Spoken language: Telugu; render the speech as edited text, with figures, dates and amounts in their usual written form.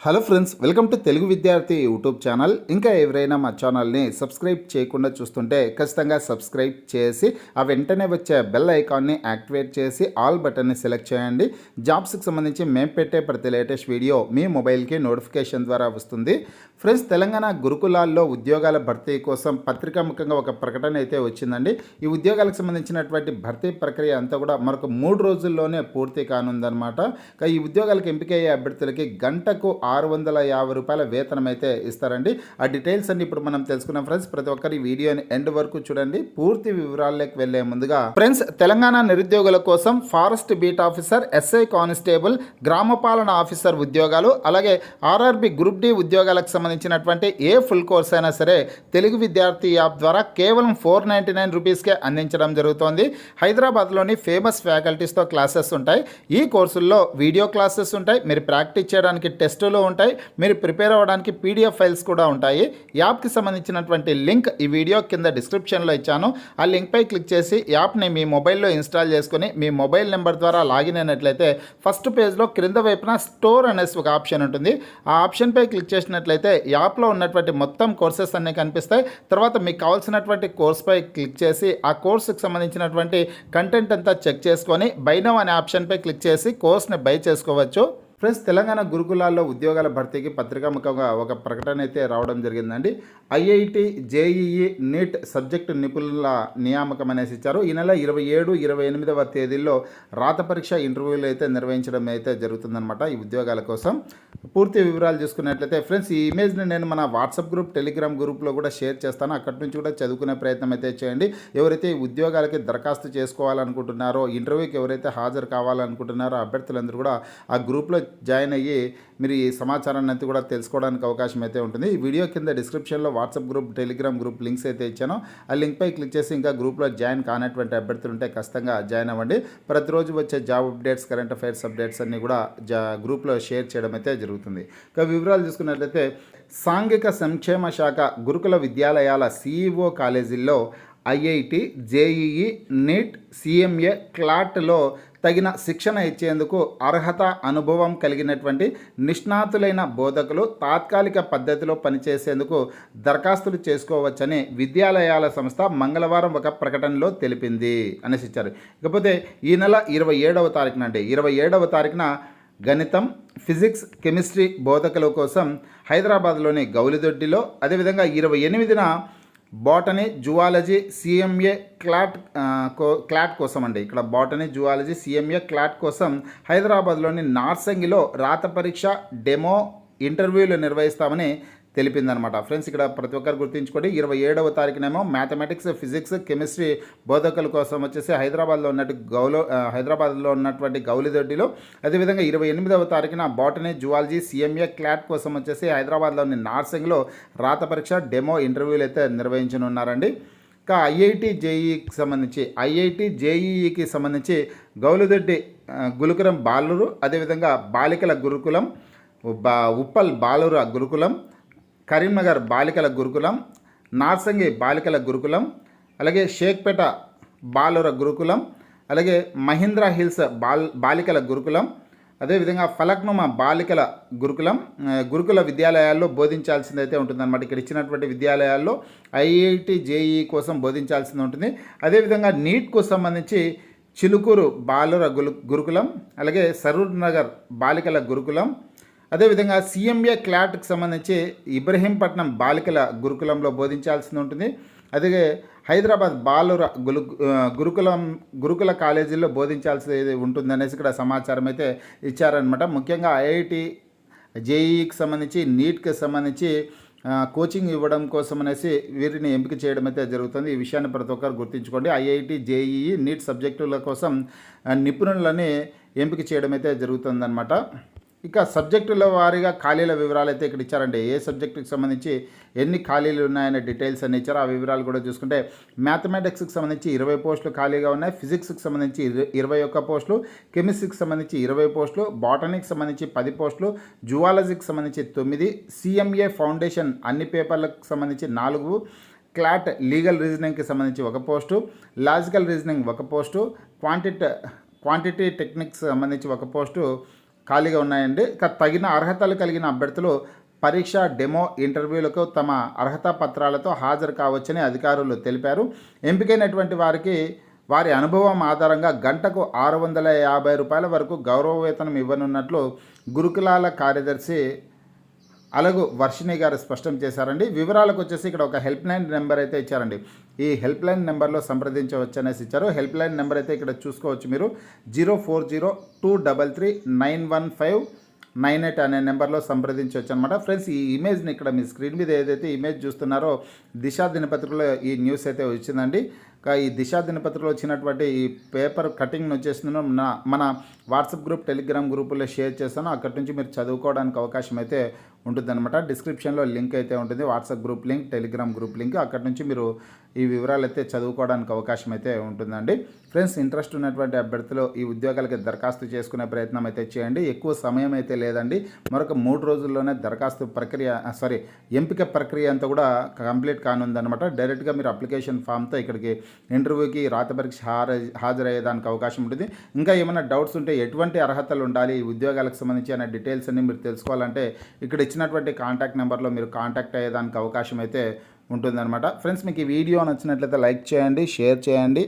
Hello friends, welcome to Telugu విద్యార్థి యూట్యూబ్ ఛానల్. ఇంకా ఎవరైనా మా ఛానల్ని సబ్స్క్రైబ్ చేయకుండా చూస్తుంటే ఖచ్చితంగా సబ్స్క్రైబ్ చేసి ఆ వెంటనే వచ్చే బెల్ ఐకాన్ని యాక్టివేట్ చేసి ఆల్ బటన్ని సెలెక్ట్ చేయండి. జాబ్స్కి సంబంధించి మేము పెట్టే ప్రతి లేటెస్ట్ వీడియో మీ మొబైల్కి నోటిఫికేషన్ ద్వారా వస్తుంది. ఫ్రెండ్స్, తెలంగాణ గురుకులాల్లో ఉద్యోగాల భర్తీ కోసం పత్రికాముఖంగా ఒక ప్రకటన అయితే వచ్చిందండి. ఈ ఉద్యోగాలకు సంబంధించినటువంటి భర్తీ ప్రక్రియ అంతా కూడా మరొక 3 రోజుల్లోనే పూర్తి కానుందనమాట. ఈ ఉద్యోగాలకు ఎంపికయ్యే అభ్యర్థులకి గంటకు 650 రూపాయల వేతనం అయితే ఇస్తారండి. ఆ డీటెయిల్స్ అన్ని ఇప్పుడు మనం తెలుసుకున్నాం ఫ్రెండ్స్. ప్రతి ఒక్కరి వీడియోని ఎండ్ వరకు చూడండి. పూర్తి వివరాల్లోకి వెళ్లే ముందుగా ఫ్రెండ్స్, తెలంగాణ నిరుద్యోగుల కోసం forest beat officer, SI constable, గ్రామపాలన ఆఫీసర్ ఉద్యోగాలు, అలాగే ఆర్ఆర్బి గ్రూప్ డి ఉద్యోగాలకు సంబంధించినటువంటి ఏ ఫుల్ కోర్స్ అయినా సరే తెలుగు విద్యార్థి యాప్ ద్వారా కేవలం 499 రూపీస్కే అందించడం జరుగుతోంది. హైదరాబాద్లోని ఫేమస్ ఫ్యాకల్టీస్తో క్లాసెస్ ఉంటాయి. ఈ కోర్సుల్లో వీడియో క్లాసెస్ ఉంటాయి. మీరు ప్రాక్టీస్ చేయడానికి టెస్టులు ఉంటాయి. మీరు ప్రిపేర్ అవ్వడానికి పీడిఎఫ్ ఫైల్స్ కూడా ఉంటాయి. యాప్కి సంబంధించినటువంటి లింక్ ఈ వీడియో కింద డిస్క్రిప్షన్లో ఇచ్చాను. ఆ లింక్పై క్లిక్ చేసి యాప్ని మీ మొబైల్లో ఇన్స్టాల్ చేసుకుని మీ మొబైల్ నెంబర్ ద్వారా లాగిన్ అయినట్లయితే ఫస్ట్ పేజ్లో క్రింద వైపున స్టోర్ అనేసి ఒక ఆప్షన్ ఉంటుంది. ఆ ఆప్షన్పై క్లిక్ చేసినట్లయితే యాప్లో ఉన్నటువంటి మొత్తం కోర్సెస్ అన్నీ కనిపిస్తాయి. తర్వాత మీకు కావాల్సినటువంటి కోర్స్పై క్లిక్ చేసి ఆ కోర్సుకు సంబంధించినటువంటి కంటెంట్ అంతా చెక్ చేసుకొని బై నౌ అనే ఆప్షన్పై క్లిక్ చేసి కోర్స్ని బై చేసుకోవచ్చు. ఫ్రెండ్స్, తెలంగాణ గురుకులాల్లో ఉద్యోగాల భర్తీకి పత్రికాముఖంగా ఒక ప్రకటన అయితే రావడం జరిగిందండి. ఐఐటి, జేఈఈ, నీట్ సబ్జెక్టు నిపుణుల నియామకం అనేసి ఇచ్చారు. ఈ నెల 27, 28వ తేదీల్లో రాత పరీక్ష ఇంటర్వ్యూలు అయితే నిర్వహించడం అయితే జరుగుతుందన్నమాట. ఈ ఉద్యోగాల కోసం పూర్తి వివరాలు చూసుకున్నట్లయితే ఫ్రెండ్స్, ఈ ఇమేజ్ని నేను మన వాట్సాప్ గ్రూప్, టెలిగ్రామ్ గ్రూప్లో కూడా షేర్ చేస్తాను. అక్కడి నుంచి కూడా చదువుకునే ప్రయత్నం అయితే చేయండి. ఎవరైతే ఈ ఉద్యోగాలకి దరఖాస్తు చేసుకోవాలనుకుంటున్నారో, ఇంటర్వ్యూకి ఎవరైతే హాజరు కావాలనుకుంటున్నారో అభ్యర్థులందరూ కూడా ఆ గ్రూప్లో జాయిన్ అయ్యి మీరు ఈ సమాచారాన్ని అంతా కూడా తెలుసుకోవడానికి అవకాశం అయితే ఉంటుంది. ఈ వీడియో కింద డిస్క్రిప్షన్లో WhatsApp group, Telegram group links అయితే ఇచ్చాను. ఆ లింక్పై క్లిక్ చేసి ఇంకా గ్రూప్లో జాయిన్ కానటువంటి అభ్యర్థులు ఉంటే ఖచ్చితంగా జాయిన్ అవ్వండి. ప్రతిరోజు వచ్చే job updates, current affairs updates అన్నీ కూడా గ్రూప్లో షేర్ చేయడం అయితే జరుగుతుంది. ఇంకా వివరాలు చూసుకున్నట్లయితే సాంఘిక సంక్షేమ శాఖ గురుకుల విద్యాలయాల సిఈఓ కాలేజీల్లో ఐఐటి, జేఈఈ, నీట్, సిఎంఏ, క్లాట్లో తగిన శిక్షణ ఇచ్చేందుకు అర్హత, అనుభవం కలిగినటువంటి నిష్ణాతులైన బోధకులు తాత్కాలిక పద్ధతిలో పనిచేసేందుకు దరఖాస్తులు చేసుకోవచ్చని విద్యాలయాల సంస్థ మంగళవారం ఒక ప్రకటనలో తెలిపింది అనేసి ఇచ్చారు. ఇకపోతే ఈ నెల 27వ తారీఖున గణితం, ఫిజిక్స్, కెమిస్ట్రీ బోధకుల కోసం హైదరాబాద్లోని గౌలిదొడ్డిలో, అదేవిధంగా 28న బాటనీ, జువాలజీ, సిఎంఏ, క్లాట్ కోసం అండి. ఇక్కడ బాటనీ, జువాలజీ, సిఎంఏ, క్లాట్ కోసం హైదరాబాద్లోని నార్సంగిలో రాత పరీక్ష, డెమో ఇంటర్వ్యూలు నిర్వహిస్తామని తెలిపిందనమాట. ఫ్రెండ్స్, ఇక్కడ ప్రతి ఒక్కరు గుర్తుంచుకోండి. 27వ తారీఖునేమో మ్యాథమెటిక్స్, ఫిజిక్స్, కెమిస్ట్రీ బోధకుల కోసం వచ్చేసి హైదరాబాద్లో ఉన్నటువంటి గౌలిదొడ్డిలో, అదేవిధంగా 28వ తారీఖున బాటనీ, జువాలజీ, సిఎంఏ, క్లాట్ కోసం వచ్చేసి హైదరాబాద్లోని నార్సింగ్లో రాత పరీక్ష, డెమో ఇంటర్వ్యూలు అయితే నిర్వహించనున్నారండి. ఇంకా ఐఐటి, జేఈఈకి సంబంధించి గౌలిదొడ్డి గురుకులం బాలురు, అదేవిధంగా బాలికల గురుకులం, ఉప్పల్ బాలుర గురుకులం, కరీంనగర్ బాలికల గురుకులం, నార్సంగి బాలికల గురుకులం, అలాగే షేక్పేట బాలుర గురుకులం, అలాగే మహీంద్రా హిల్స్ బాలికల గురుకులం, అదేవిధంగా ఫలక్నుమా బాలికల గురుకుల విద్యాలయాల్లో బోధించాల్సిందైతే ఉంటుందన్నమాట. ఇక్కడ ఇచ్చినటువంటి విద్యాలయాల్లో ఐఐటి, జేఈఈ కోసం బోధించాల్సింది ఉంటుంది. అదేవిధంగా నీట్కు సంబంధించి చిలుకూరు బాలుర గురుకులం, అలాగే సరూర్ నగర్ బాలికల గురుకులం, అదేవిధంగా సిఎంఏ, క్లాట్కి సంబంధించి ఇబ్రహీంపట్నం బాలికల గురుకులంలో బోధించాల్సి ఉంటుంది. అదే హైదరాబాద్ బాలుర గురుకుల కాలేజీల్లో బోధించాల్సి ఉంటుందనేసి ఇక్కడ సమాచారం అయితే ఇచ్చారనమాట. ముఖ్యంగా ఐఐటి, జేఈకి సంబంధించి, నీట్కి సంబంధించి కోచింగ్ ఇవ్వడం కోసం అనేసి వీరిని ఎంపిక చేయడం అయితే జరుగుతుంది. ఈ విషయాన్ని ప్రతి ఒక్కరు గుర్తుంచుకోండి. ఐఐటి, జేఈఈ, నీట్ సబ్జెక్టుల కోసం నిపుణులని ఎంపిక చేయడం అయితే జరుగుతుందన్నమాట. ఇక సబ్జెక్టుల వారీగా ఖాళీల వివరాలు అయితే ఇక్కడ ఇచ్చారండి. ఏ సబ్జెక్టుకి సంబంధించి ఎన్ని ఖాళీలు ఉన్నాయనే డీటెయిల్స్ అన్ని ఇచ్చారు. ఆ వివరాలు కూడా చూసుకుంటే మ్యాథమెటిక్స్కి సంబంధించి 20 పోస్టులు ఖాళీగా ఉన్నాయి, ఫిజిక్స్కి సంబంధించి 21 పోస్టులు, కెమిస్ట్రీకి సంబంధించి 20 పోస్టులు, బాటనీకి సంబంధించి 10 పోస్టులు, జువాలజీకి సంబంధించి 9, సిఎంఏ ఫౌండేషన్ అన్ని పేపర్లకు సంబంధించి 4, క్లాట్ లీగల్ రీజనింగ్కి సంబంధించి 1 post, logical reasoning 1 post, quantity techniques సంబంధించి 1 పోస్టు, ఖాళీగా ఉన్నాయండి. తగిన అర్హతలు కలిగిన అభ్యర్థులు పరీక్ష, డెమో ఇంటర్వ్యూలకు తమ అర్హత పత్రాలతో హాజరు కావచ్చని అధికారులు తెలిపారు. ఎంపికైనటువంటి వారికి వారి అనుభవం ఆధారంగా గంటకు రూ. 650 వరకు గౌరవ వేతనం ఇవ్వనున్నట్లు గురుకులాల కార్యదర్శి అలగు వర్షిణి గారు స్పష్టం చేశారండి. వివరాలకు వచ్చేసి ఇక్కడ ఒక హెల్ప్ లైన్ నెంబర్ అయితే ఇచ్చారండి. ఈ హెల్ప్ లైన్ నెంబర్లో సంప్రదించవచ్చు అనేసి ఇచ్చారు. హెల్ప్ లైన్ నెంబర్ అయితే ఇక్కడ చూసుకోవచ్చు మీరు 0402339159 అనే నెంబర్లో సంప్రదించవచ్చు అనమాట. ఫ్రెండ్స్, ఈ ఇమేజ్ని ఇక్కడ మీ స్క్రీన్ మీద ఏదైతే ఇమేజ్ చూస్తున్నారో దిశ దినపత్రికలో ఈ న్యూస్ అయితే వచ్చిందండి. ఈ దిశ దినపత్రికలో వచ్చినటువంటి ఈ పేపర్ కటింగ్ను వచ్చేస్తున్నాను మన వాట్సాప్ గ్రూప్, టెలిగ్రామ్ గ్రూపుల్లో షేర్ చేస్తాను. అక్కడి నుంచి మీరు చదువుకోవడానికి అవకాశం అయితే ఉంటుందన్నమాట. డిస్క్రిప్షన్లో లింక్ అయితే ఉంటుంది, WhatsApp group link, Telegram group link. అక్కడి నుంచి మీరు ఈ వివరాలు అయితే చదువుకోవడానికి అవకాశం అయితే ఉంటుందండి. ఫ్రెండ్స్, ఇంట్రెస్ట్ ఉన్నటువంటి అభ్యర్థులు ఈ ఉద్యోగాలకి దరఖాస్తు చేసుకునే ప్రయత్నం అయితే చేయండి. ఎక్కువ సమయం అయితే లేదండి. మరొక 3 రోజుల్లోనే దరఖాస్తు ఎంపిక ప్రక్రియ అంతా కూడా కంప్లీట్ కానుందనమాట. డైరెక్ట్గా మీరు అప్లికేషన్ ఫామ్తో ఇక్కడికి ఇంటర్వ్యూకి, రాత పరీక్ష హాజరయ్యేదానికి అవకాశం ఉంటుంది. ఇంకా ఏమైనా డౌట్స్ ఉంటే ఎటువంటి అర్హతలు ఉండాలి ఈ ఉద్యోగాలకు సంబంధించి అనే డీటెయిల్స్ అన్ని మీరు తెలుసుకోవాలంటే ఇక్కడ ఇచ్చినటువంటి కాంటాక్ట్ నెంబర్లో మీరు కాంటాక్ట్ అయ్యేదానికి అవకాశం అయితే ఉంటుందన్నమాట. ఫ్రెండ్స్, మీకు ఈ వీడియో నచ్చినట్లయితే లైక్ చేయండి, షేర్ చేయండి.